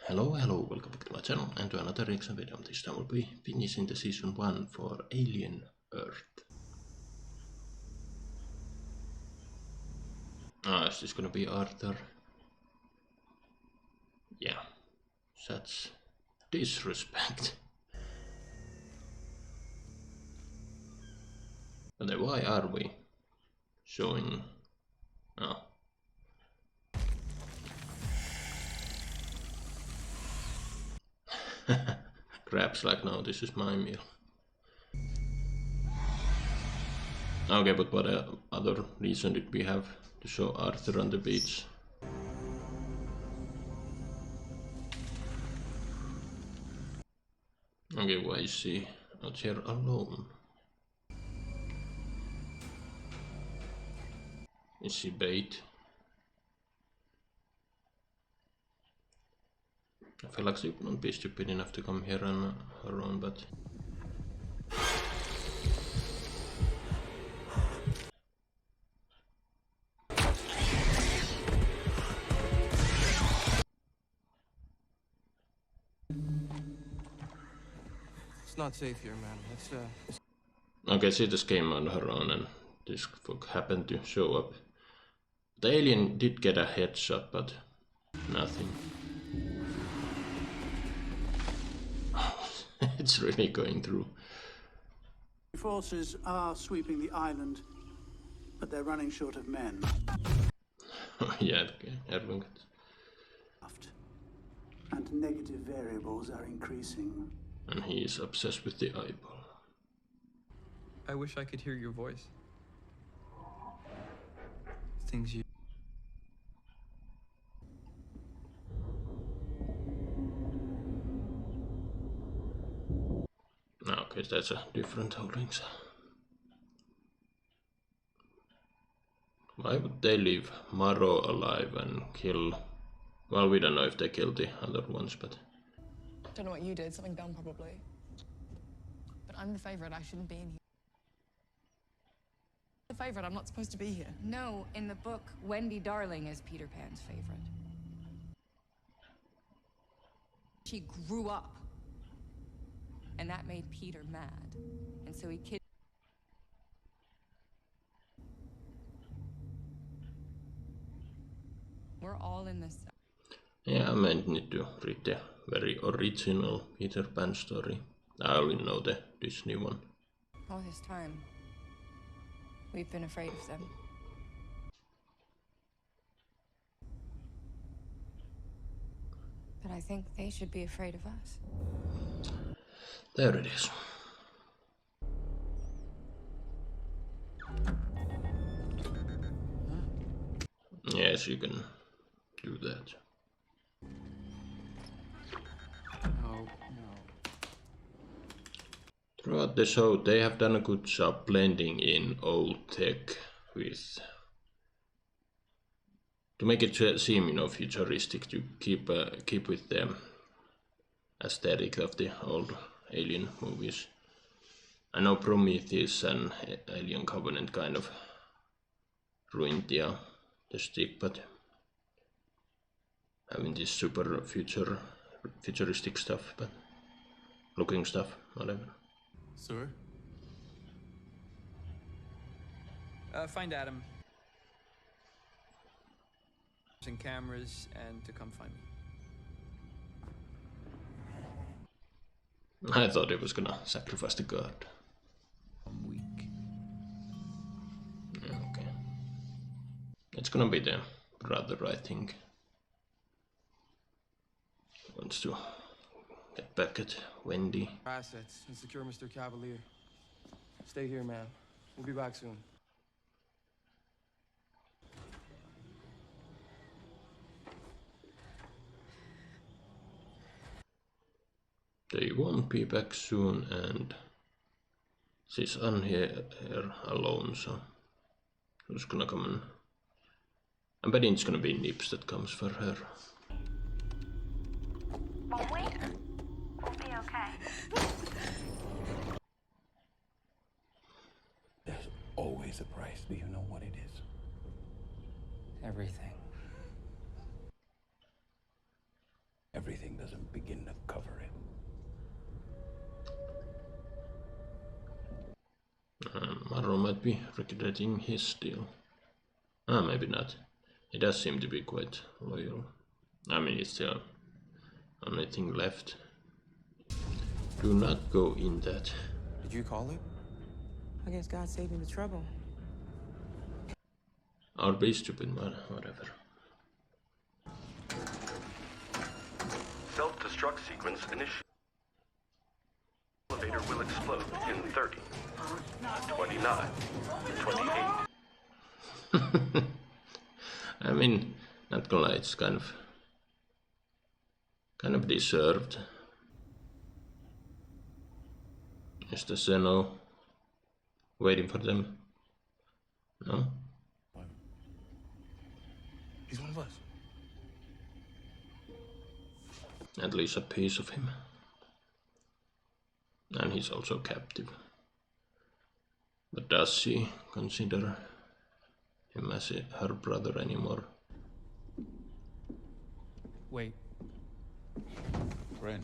Hello, welcome back to my channel and to another reaction video. This time we'll be finishing the season 1 for Alien Earth. Is this gonna be Arthur? Yeah, such disrespect. But then why are we showing... Oh. Crab's like, no, this is my meal. Okay, but what other reason did we have to show Arthur on the beach? Okay, why is she out here alone? Is she bait? I feel like she wouldn't be stupid enough to come here on her own, but... It's not safe here, man. Okay, she just came on her own and this fuck happened to show up. The alien did get a headshot, but nothing. It's really going through. Forces are sweeping the island, but they're running short of men. Yeah, okay, everyone gets... And negative variables are increasing. And he is obsessed with the eyeball. I wish I could hear your voice. Things you... Okay, that's a different holdings. Why would they leave Maro alive and kill... Well, we don't know if they killed the other ones, but... Don't know what you did, something dumb probably. But I'm the favorite, I shouldn't be in here. The favorite, I'm not supposed to be here. No, in the book, Wendy Darling is Peter Pan's favorite. She grew up, and that made Peter mad, and so he kidnapped. We're all in this. Yeah, I might need to read the very original Peter Pan story. I only know the Disney one. All this time, we've been afraid of them. But I think they should be afraid of us. There it is. Yes, you can do that. No. Throughout the show, they have done a good job blending in old tech with... to make it seem, you know, futuristic, to keep with the aesthetic of the old Alien movies. I know Prometheus and Alien Covenant kind of ruined the stick, but having this super futuristic stuff, but looking stuff, whatever. Sir? Find Adam. And cameras, and to come find me. I thought he was gonna sacrifice the god. I'm weak. Yeah, okay. It's gonna be the brother, I think. Wants to get back at Wendy. Assets and secure Mr. Cavalier. Stay here, man. We'll be back soon. They won't be back soon, and she's on here alone, so who's gonna come in? I'm betting it's gonna be Nips that comes for her. Won't we? We'll be okay. There's always a price. Do you know what it is? Everything. Everything. everything doesn't begin to cover it. Marrow might be regretting his deal. Maybe not. He does seem to be quite loyal. I mean, it's the only thing left. Do not go in that. Did you call it? I guess God saved me the trouble. Or be stupid, but whatever. Self-destruct sequence initiated. Elevator will explode in 30, 29, 28. I mean, not gonna lie, it's kind of deserved. Is the Zeno waiting for them? No? He's one of us. At least a piece of him. And he's also captive. But does she consider him as her brother anymore? Wait. Friend.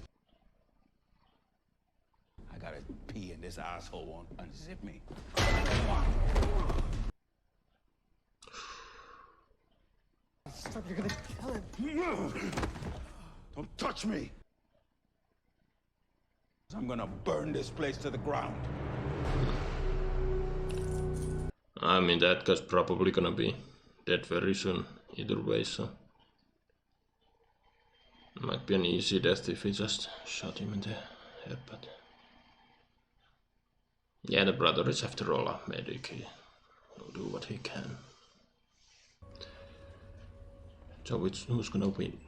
I gotta pee and this asshole won't unzip me. Stop, you're gonna kill him. Don't touch me! I'm gonna burn this place to the ground. I mean, that guy's probably gonna be dead very soon, either way, so... It might be an easy death if we just shot him in the head, but... Yeah, the brother is after all a medic, he will do what he can. So who's gonna win?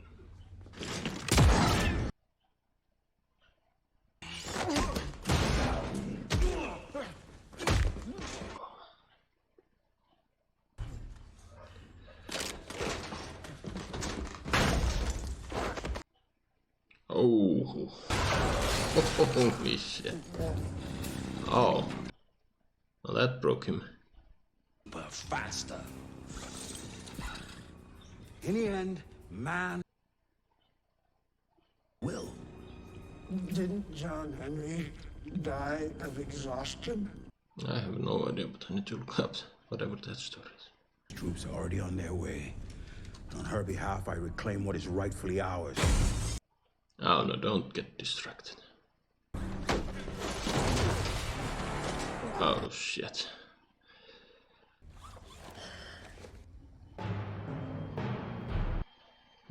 Oh, holy shit. Oh, well, that broke him. But faster. In the end, man will. Didn't John Henry die of exhaustion? I have no idea, but I need to look up whatever that story is. Troops are already on their way. On her behalf, I reclaim what is rightfully ours. Oh no, don't get distracted. Oh shit.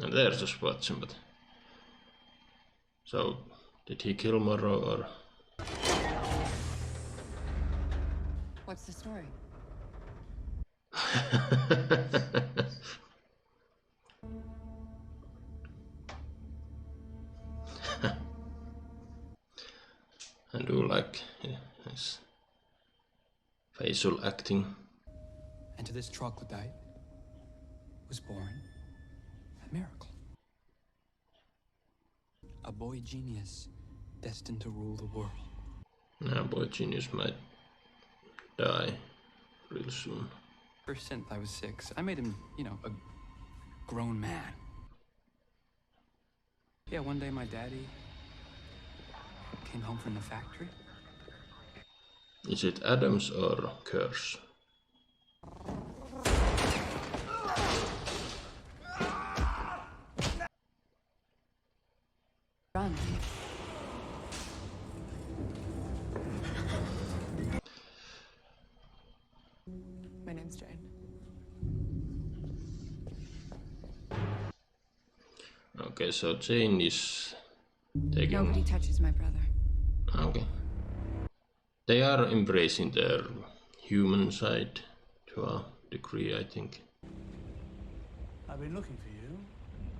And there's the Watson, but... So, did he kill Morrow or... What's the story? I do like his facial acting. Into this troglodyte was born a miracle. A boy genius destined to rule the world. Now, boy genius might die real soon. First synth, I was 6. I made him, you know, a grown man. Yeah, one day my daddy came home from the factory. Is it Adams or Curse? Run. My name's Jane. Okay, so Jane is taking... Nobody touches my brother. Okay. They are embracing their human side to a degree, I think. I've been looking for you.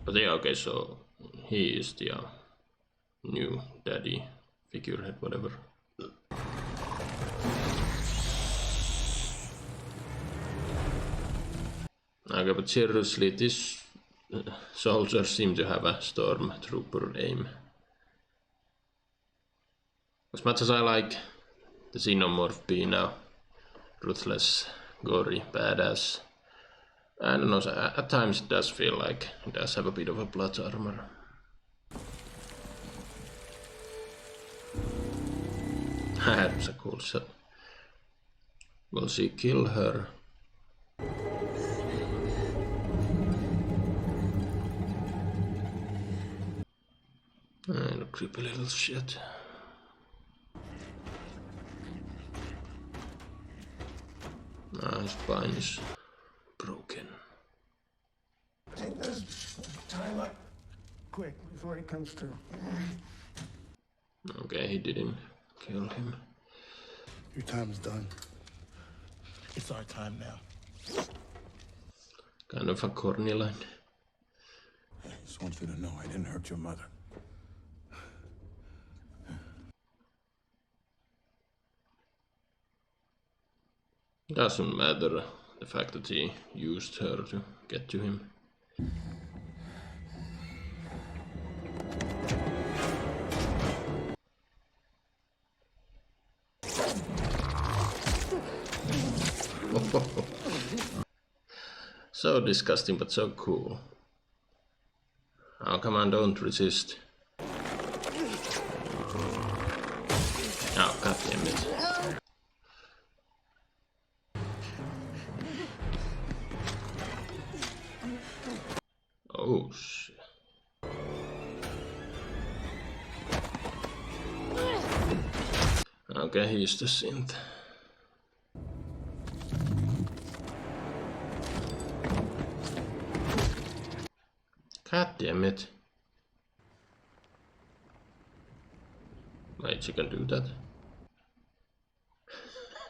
But yeah, okay, so he is the new daddy, figurehead, whatever. Okay, but seriously, this soldiers seem to have a stormtrooper aim. As much as I like the Xenomorph being a ruthless, gory, badass, I don't know, at times it does feel like it does have a bit of a plot armor. That was a cool shot. Will she kill her? Creepy little shit. His spine is broken. Take this. Time up. Quick, before he comes to. Okay, he didn't kill him. Your time's done. It's our time now. Kind of a corny line. I just want you to know I didn't hurt your mother. Doesn't matter the fact that he used her to get to him. So disgusting, but so cool. Oh, come on, don't resist. Oh, god damn it. Oh, shit. Okay, he's the synth. God damn it. Wait, she can do that?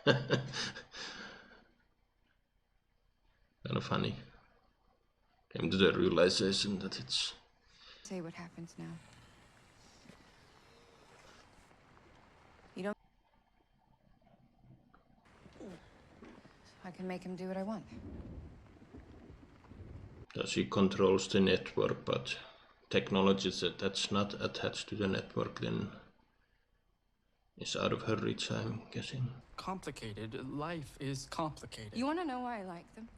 Kind of funny. Came to the realization that it's... Say what happens now. You don't... I can make him do what I want. She controls the network, but technology that's not attached to the network then is out of her reach, I'm guessing. Complicated. Life is complicated. You want to know why I like them?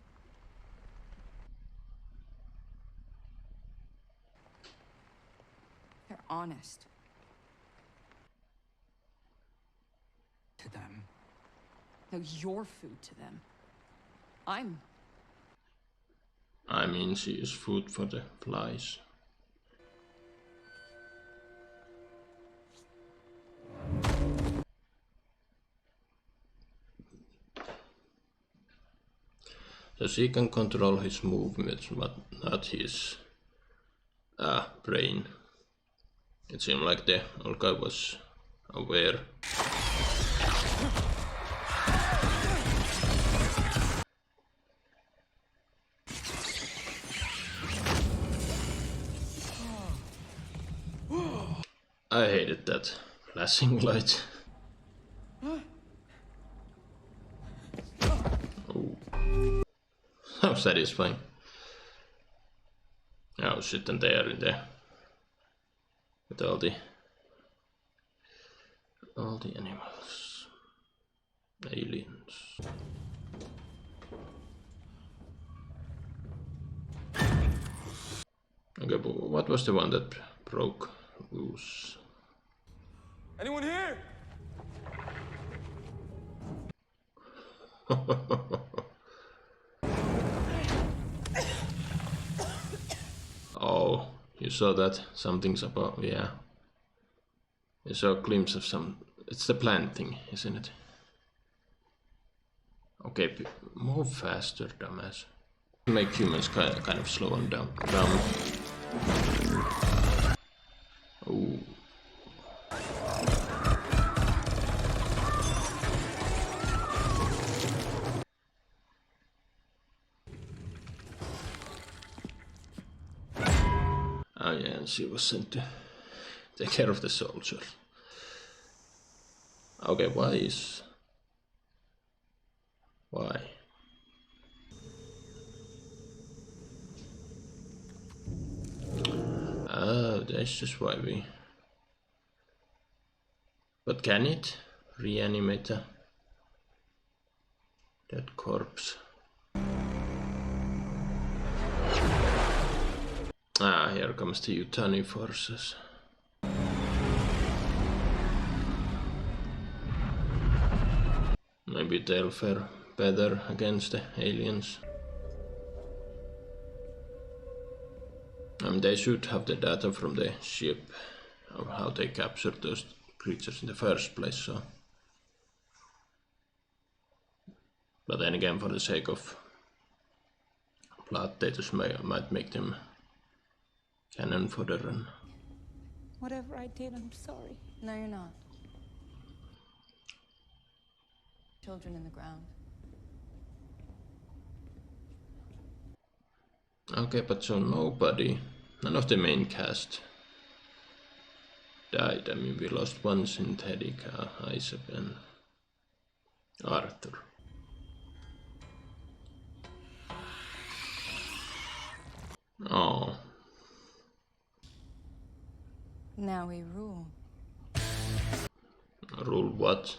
They're honest. To them. No, you're food to them. I mean, she is food for the flies. So she can control his movements, but not his brain. It seemed like the old guy was aware. I hated that flashing light. Oh. How satisfying. Oh shit, and they are in there. With all the animals. Aliens. Okay, but what was the one that broke loose? Anyone here? Oh, you saw that? Something's about, yeah. You saw a glimpse of some, it's the plant thing, isn't it? Okay, move faster, dumbass. Make humans kind of slow and down. Oh. Oh yeah, and she was sent to take care of the soldier. Okay, why? Oh, that's just why we... But can it reanimate that corpse? Ah, here comes the Yutani forces. Maybe they'll fare better against the aliens. They should have the data from the ship of how they captured those creatures in the first place, so. But then again, for the sake of plot, they just might make them cannon fodder. And Whatever I did, I'm sorry. No, you're not. Children in the ground. okay, but so none of the main cast died. I mean, we lost one synthetic, Isaac and Arthur. Oh. Now we rule. Rule what?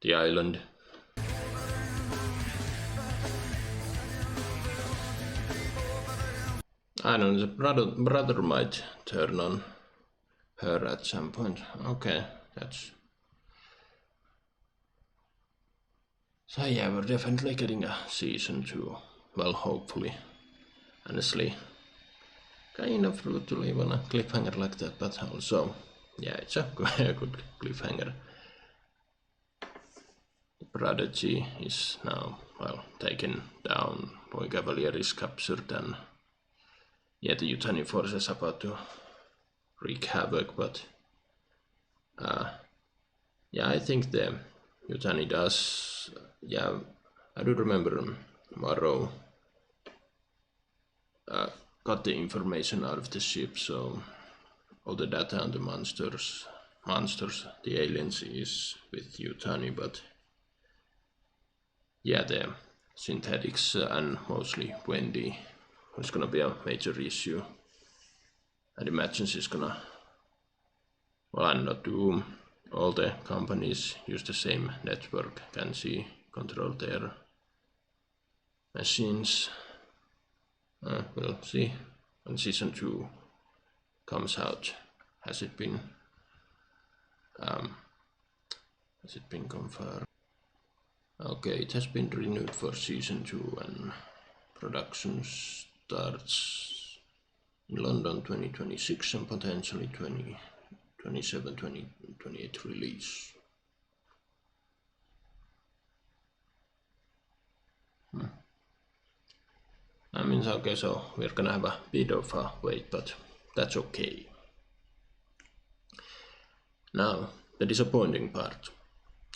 The island. I don't know, the brother might turn on her at some point. Okay, that's... So yeah, we're definitely getting a season 2. Well, hopefully. Honestly, kind of rude to leave on a cliffhanger like that, but also, yeah, it's a good cliffhanger. The Prodigy is now, well, taken down, Boy Cavalier is captured, and yeah, the Yutani force is about to wreak havoc, but yeah, I think the Yutani does, yeah, I do remember Morrow got the information out of the ship, so all the data on the monsters, the aliens, is with Yutani, but yeah, the synthetics and mostly Wendy is gonna be a major issue. I'd imagine she's gonna, well, I'm not doom. All the companies use the same network, can she control their machines? We'll see when season 2 comes out. Has it been confirmed? Okay, it has been renewed for season 2 and production starts in London 2026 and potentially 2027, 2028 release. I mean, okay, so we're gonna have a bit of a wait, but that's okay. Now, the disappointing part.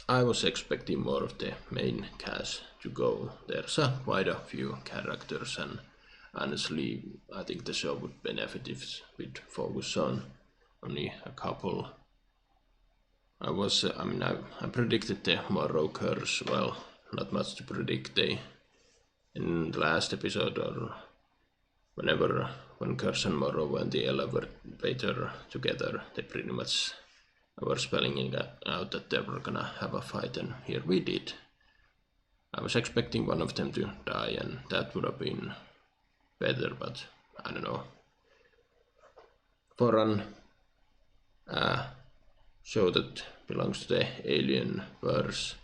I was expecting more of the main cast to go. There's quite a few characters, and honestly, I think the show would benefit if we'd focus on only a couple. I predicted the Morrow curse. Well, not much to predict. In the last episode, or when Curse and Morrow were in the elevator together, they pretty much were spelling out that they were gonna have a fight, and here we did. I was expecting one of them to die, and that would have been better, but I don't know. For an show that belongs to the Alien verse,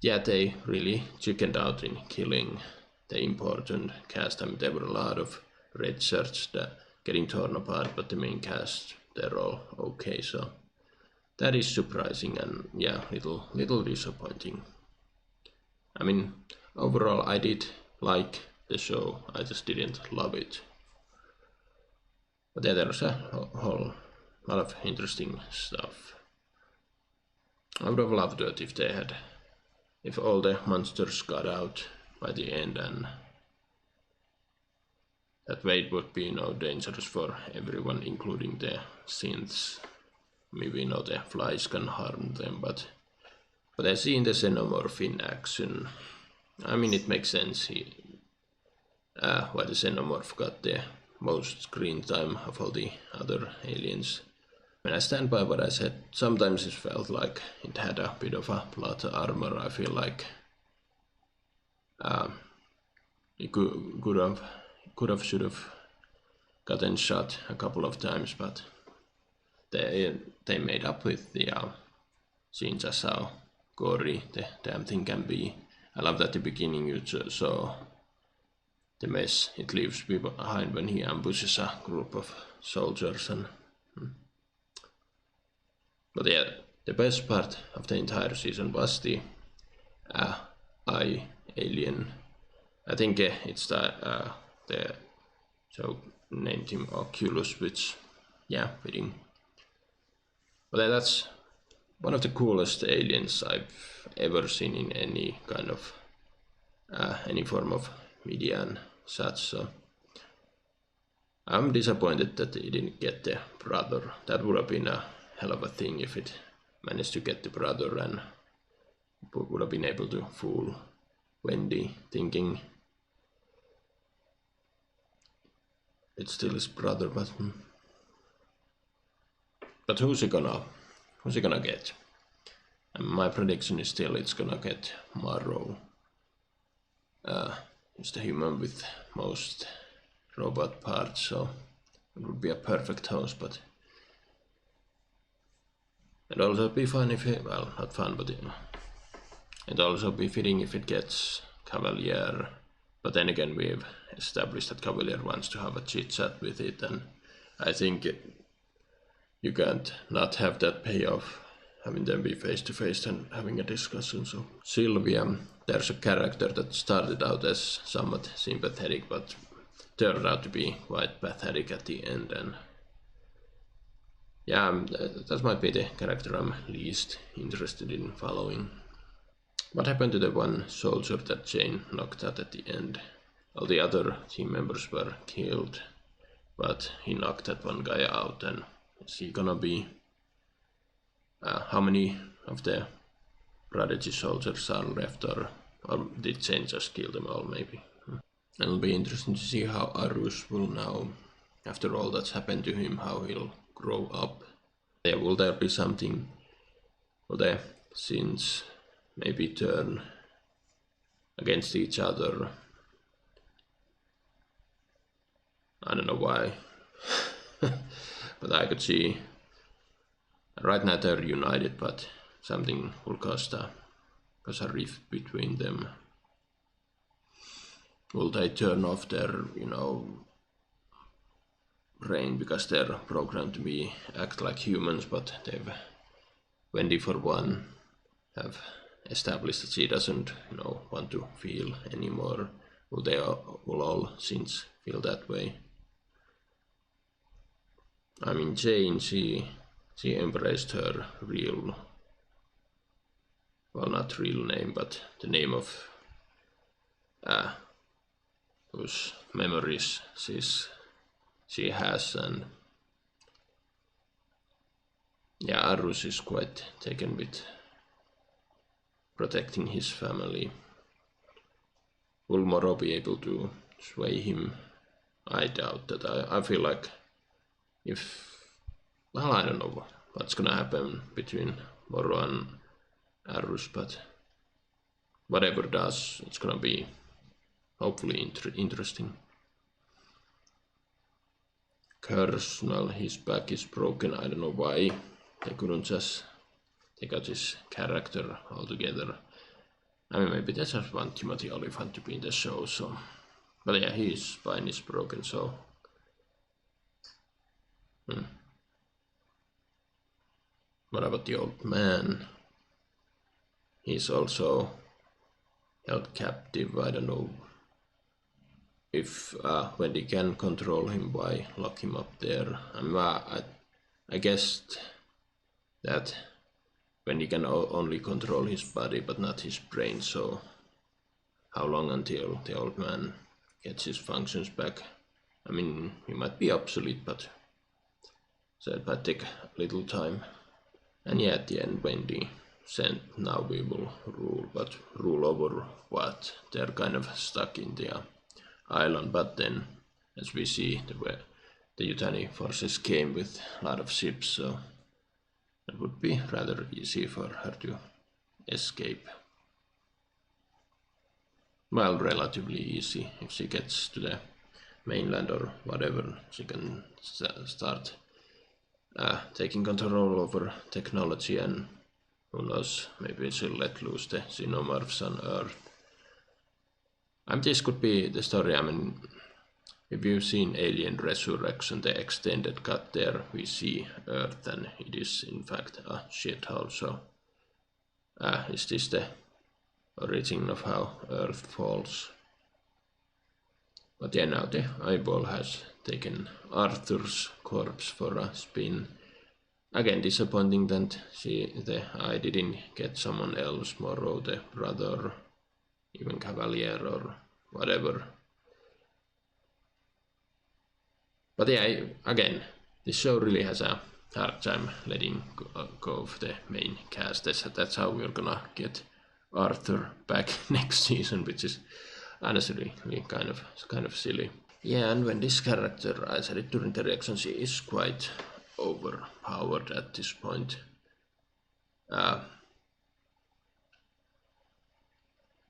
yeah, they really chickened out in killing the important cast. I mean, there were a lot of red shirts that getting torn apart, but the main cast, they're all okay, so that is surprising and yeah, little disappointing. I mean, overall I did like the show, I just didn't love it. But yeah, there's a whole lot of interesting stuff. I would have loved it if all the monsters got out by the end, and that way it would be dangerous for everyone, including the synths. Maybe the flies can harm them, but I see in the Xenomorph in action, I mean, it makes sense why the Xenomorph got the most screen time of all the other aliens. I mean, I stand by what I said. Sometimes it felt like it had a bit of a plot armor. I feel like it should have gotten shot a couple of times, but they made up with the scenes as how gory the damn thing can be. I love that at the beginning you saw the mess it leaves behind when he ambushes a group of soldiers. But yeah, the best part of the entire season was the alien. I think it's the so named him Oculus, which yeah, fitting. But that's one of the coolest aliens I've ever seen in any kind of any form of media and such. So I'm disappointed that he didn't get the brother. That would have been a hell of a thing if it managed to get the brother and would have been able to fool Wendy thinking it's still his brother, but who's he gonna get? And my prediction is still it's gonna get Morrow. He's the human with most robot parts, so it would be a perfect host, but it'd also be fun if it, well, not fun, but it'd also be fitting if it gets Cavalier. But then again, we've established that Cavalier wants to have a chit chat with it, and I think you can't not have that payoff, having them be face to face and having a discussion. So Sylvia, there's a character that started out as somewhat sympathetic, but turned out to be quite pathetic at the end, and yeah, that might be the character I'm least interested in following. What happened to the one soldier that Jane knocked out at the end? All the other team members were killed, but he knocked that one guy out, and is he gonna be... how many of the Prodigy soldiers are left, or did Jane just kill them all, maybe? It'll be interesting to see how Arus will now, after all that's happened to him, how he'll grow up. Yeah, will there be something? Will the sins maybe turn against each other? I don't know why. But I could see, right now they're united, but something will cause a rift between them. Will they turn off their, brain because they're programmed to act like humans, but Wendy for one have established that she doesn't, want to feel anymore. Will all sins feel that way? I mean, Jane, she embraced her real, well, not real name, but the name of whose memories she has, and yeah, Arus is quite taken with protecting his family. Will Morrow be able to sway him? I doubt that. I feel like I don't know what's gonna happen between Morrow and Arus, but whatever does, it's gonna be hopefully interesting. Kersnal, his back is broken. I don't know why they couldn't just take out his character altogether. I mean, maybe they just want Timothy Olyphant to be in the show, so... But yeah, his spine is broken, so... What about the old man? He's also held captive. I don't know if Wendy can control him, why lock him up there? I guessed that Wendy can only control his body but not his brain, so how long until the old man gets his functions back? I mean, he might be obsolete, but so it might take a little time. And yeah, at the end, Wendy said, now we will rule, but rule over what? They're kind of stuck in the island, but then, as we see, the Yutani forces came with a lot of ships, so it would be rather easy for her to escape. Well, relatively easy. If she gets to the mainland or whatever, she can start taking control over technology and who knows, maybe she'll let loose the xenomorphs on Earth. This could be the story. I mean, if you've seen Alien Resurrection, the extended cut there, we see Earth and it is in fact a shithole. So, is this the origin of how Earth falls? But yeah, now the eyeball has taken Arthur's corpse for a spin. Again, disappointing that the eye didn't get someone else, Morrow, the brother, even Cavalier or whatever. But yeah, again, this show really has a hard time letting go of the main cast. That's how we're gonna get Arthur back next season, which is honestly kind of silly. Yeah, and when this character, I said it during the reaction, she is quite overpowered at this point.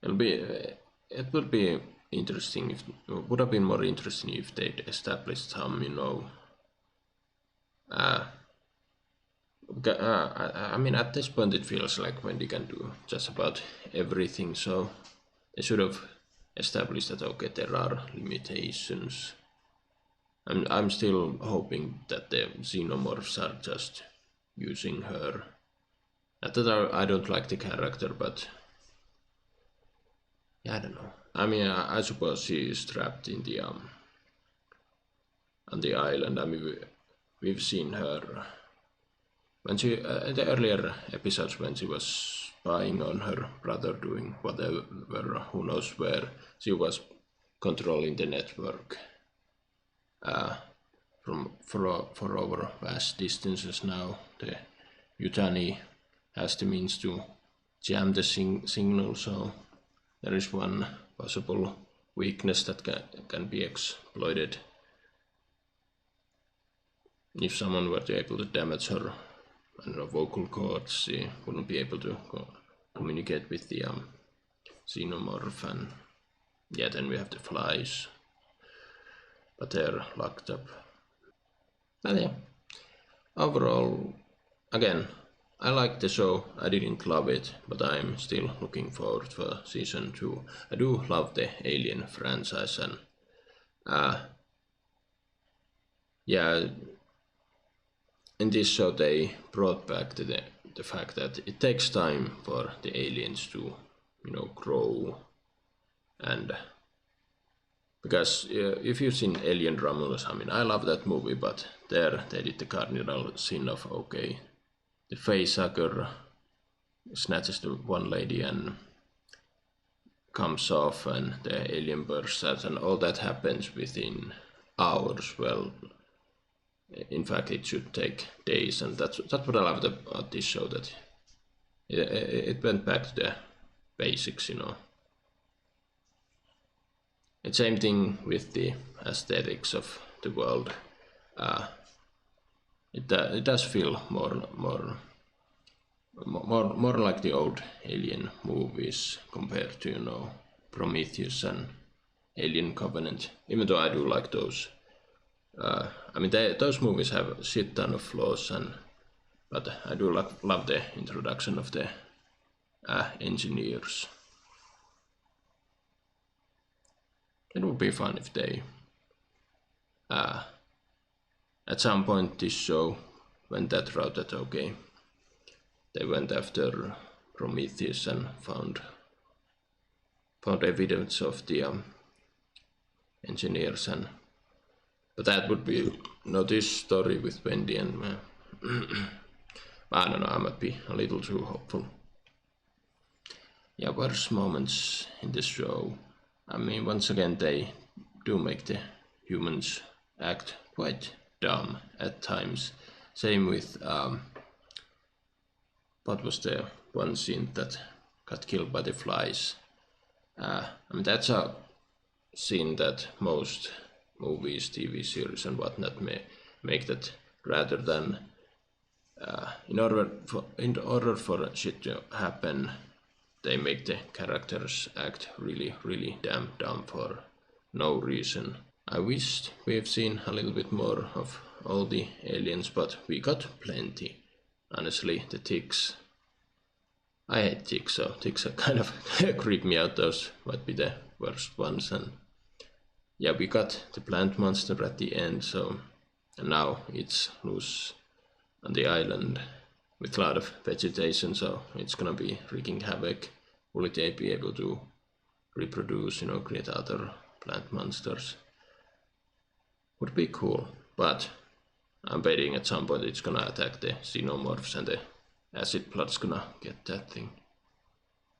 It would be interesting would have been more interesting if they'd established some, I mean, at this point it feels like Wendy can do just about everything, so they should have established that okay, there are limitations. I'm still hoping that the xenomorphs are just using her. Not that I don't like the character, but yeah, I don't know. I mean, I suppose she is trapped in the on the island. I mean, we've seen her when she in the earlier episodes when she was spying on her brother doing whatever, who knows where. She was controlling the network for over vast distances. Now the Yutani has the means to jam the signal, so there is one possible weakness that can be exploited. If someone were to able to damage her vocal cords, she wouldn't be able to communicate with the xenomorph, and yeah, then we have the flies, but they're locked up. But yeah, overall, again, I like the show. I didn't love it, but I'm still looking forward for season 2. I do love the Alien franchise, and yeah, in this show they brought back the fact that it takes time for the aliens to, grow, and because if you've seen Alien Romulus, I mean, I love that movie, but there they did the cardinal sin of okay, the facehugger snatches the one lady and comes off, and the alien bursts out, and all that happens within hours. Well, in fact, it should take days, and that's what I loved about this show, that it went back to the basics, It's same thing with the aesthetics of the world. It does feel more like the old Alien movies compared to Prometheus and Alien Covenant. Even though I do like those. I mean, those movies have a shit ton of flaws, but I do love the introduction of the engineers. It would be fun if they at some point this show went that route, that okay, they went after Prometheus and found evidence of the engineers, but that would be this story with Wendy and I don't know, I might be a little too hopeful. Yeah, worst moments in this show. I mean, once again, they do make the humans act quite dumb at times. Same with what was the one scene that got killed by the flies. I mean, that's a scene that most movies, TV series, and whatnot make that, rather than in order for shit to happen, they make the characters act really, really damn dumb for no reason. I wished we have seen a little bit more of all the aliens, but we got plenty. Honestly, the ticks, I hate ticks, so ticks are kind of creep me out. Those might be the worst ones. And yeah, we got the plant monster at the end, so and now it's loose on the island with a lot of vegetation, so it's gonna be wreaking havoc. Will it be able to reproduce, create other plant monsters? Would be cool, but I'm betting at some point it's gonna attack the xenomorphs and the acid blood's gonna get that thing.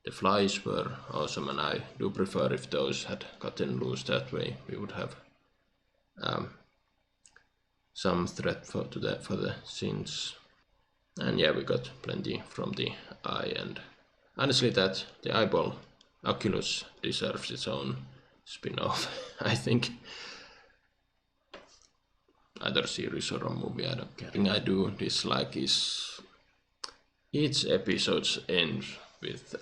The flies were awesome, and I do prefer if those had gotten loose that way. We would have some threat for the scenes. And yeah, we got plenty from the eye, and honestly the eyeball Oculus deserves its own spin-off. I think either series or a movie, I don't care. The thing I do dislike is each episode's end with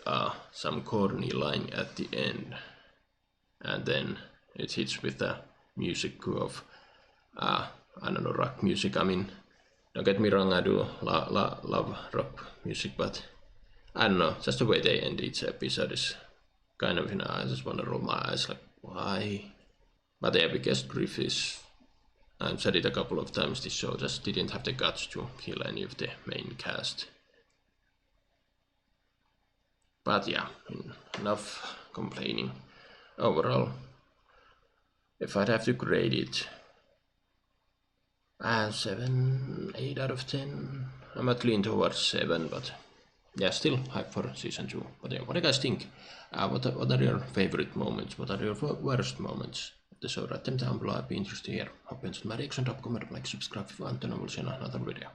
some corny line at the end, and then it hits with a music of I don't know, rock music. I mean, don't get me wrong, I do love rock music, but I don't know, just the way they end each episode is kind of, I just want to roll my eyes like, why? But the biggest grief is, I've said it a couple of times, this show just didn't have the guts to kill any of the main cast. But yeah, enough complaining. Overall, if I'd have to grade it, 7, 8 out of 10. I might lean towards 7, but yeah, still hype for season 2. But yeah, what do you guys think? What are your favorite moments? What are your worst moments of the show? Write them down below. I'd be interested to hear. Hope you enjoyed my reaction. Drop comment, like, subscribe if you want, and I will see you in another video.